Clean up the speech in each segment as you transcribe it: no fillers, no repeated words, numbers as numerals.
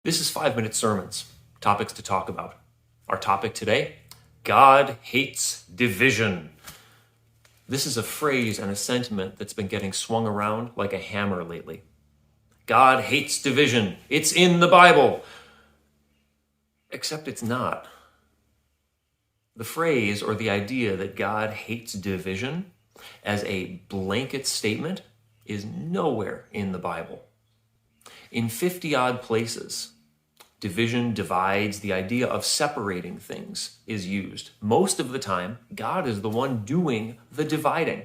This is 5-minute sermons, topics to talk about. Our topic today, God hates division. This is a phrase and a sentiment that's been getting swung around like a hammer lately. God hates division. It's in the Bible. Except it's not. The phrase or the idea that God hates division as a blanket statement is nowhere in the Bible. In 50-odd places, division, divides, the idea of separating things is used. Most of the time, God is the one doing the dividing.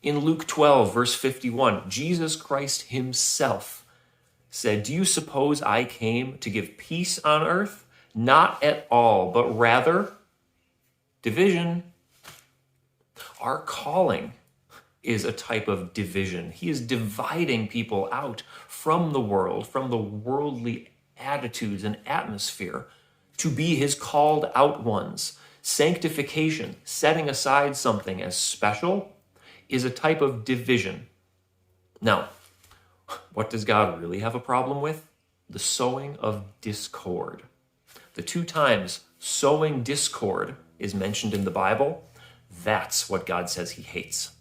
In Luke 12, verse 51, Jesus Christ himself said, "Do you suppose I came to give peace on earth? Not at all, but rather division." Our calling is a type of division. He is dividing people out from the world, from the worldly attitudes and atmosphere, to be his called out ones. Sanctification, setting aside something as special, is a type of division. Now, what does God really have a problem with? The sowing of discord. The 2 times sowing discord is mentioned in the Bible. That's what God says he hates.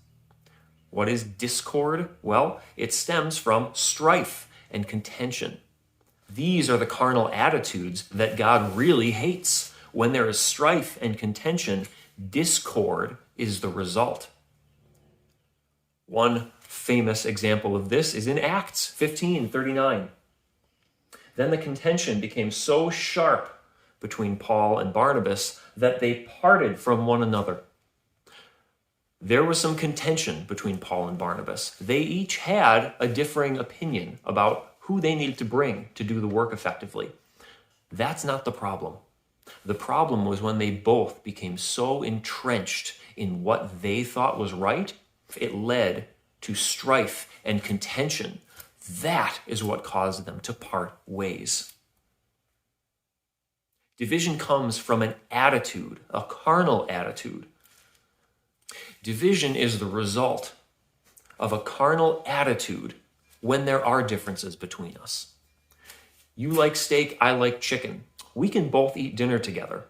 What is discord? Well, it stems from strife and contention. These are the carnal attitudes that God really hates. When there is strife and contention, discord is the result. One famous example of this is in Acts 15:39. Then the contention became so sharp between Paul and Barnabas that they parted from one another. There was some contention between Paul and Barnabas. They each had a differing opinion about who they needed to bring to do the work effectively. That's not the problem. The problem was when they both became so entrenched in what they thought was right, it led to strife and contention. That is what caused them to part ways. Division comes from an attitude, a carnal attitude. Division is the result of a carnal attitude when there are differences between us. You like steak, I like chicken. We can both eat dinner together,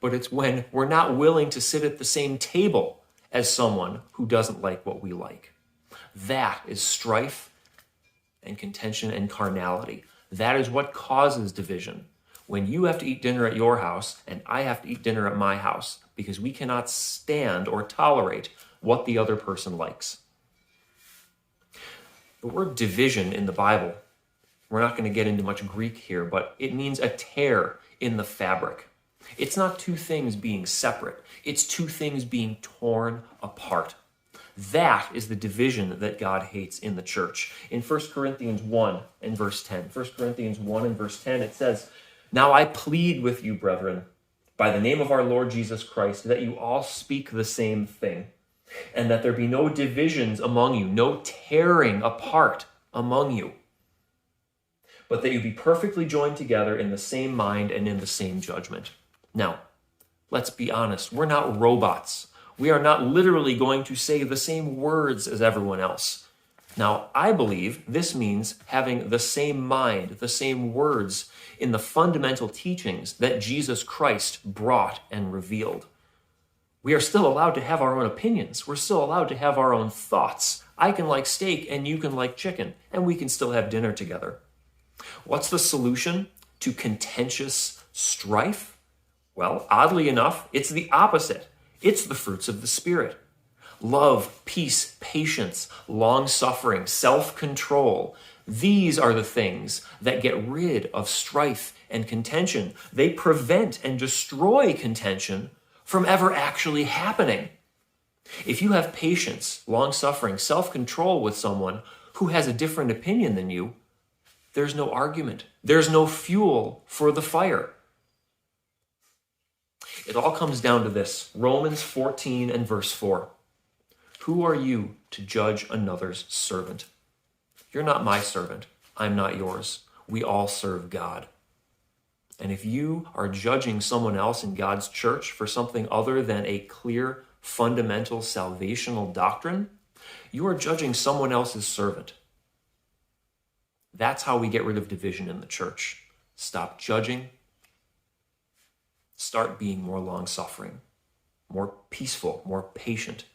but it's when we're not willing to sit at the same table as someone who doesn't like what we like. That is strife and contention and carnality. That is what causes division. When you have to eat dinner at your house and I have to eat dinner at my house because we cannot stand or tolerate what the other person likes. The word division in the Bible, we're not going to get into much Greek here, but it means a tear in the fabric. It's not 2 things being separate. It's 2 things being torn apart. That is the division that God hates in the church. In 1 Corinthians 1 and verse 10, 1 Corinthians 1 and verse 10, it says, "Now I plead with you, brethren, by the name of our Lord Jesus Christ, that you all speak the same thing, and that there be no divisions among you, no tearing apart among you, but that you be perfectly joined together in the same mind and in the same judgment." Now, let's be honest. We're not robots. We are not literally going to say the same words as everyone else. Now, I believe this means having the same mind, the same words in the fundamental teachings that Jesus Christ brought and revealed. We are still allowed to have our own opinions. We're still allowed to have our own thoughts. I can like steak and you can like chicken, and we can still have dinner together. What's the solution to contentious strife? Well, oddly enough, it's the opposite. It's the fruits of the Spirit. Love, peace, patience, long-suffering, self-control. These are the things that get rid of strife and contention. They prevent and destroy contention from ever actually happening. If you have patience, long-suffering, self-control with someone who has a different opinion than you, there's no argument. There's no fuel for the fire. It all comes down to this. Romans 14 and verse 4. "Who are you to judge another's servant? You're not my servant. I'm not yours. We all serve God." And if you are judging someone else in God's church for something other than a clear, fundamental salvational doctrine, you are judging someone else's servant. That's how we get rid of division in the church. Stop judging. Start being more long-suffering, more peaceful, more patient.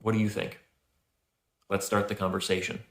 What do you think? Let's start the conversation.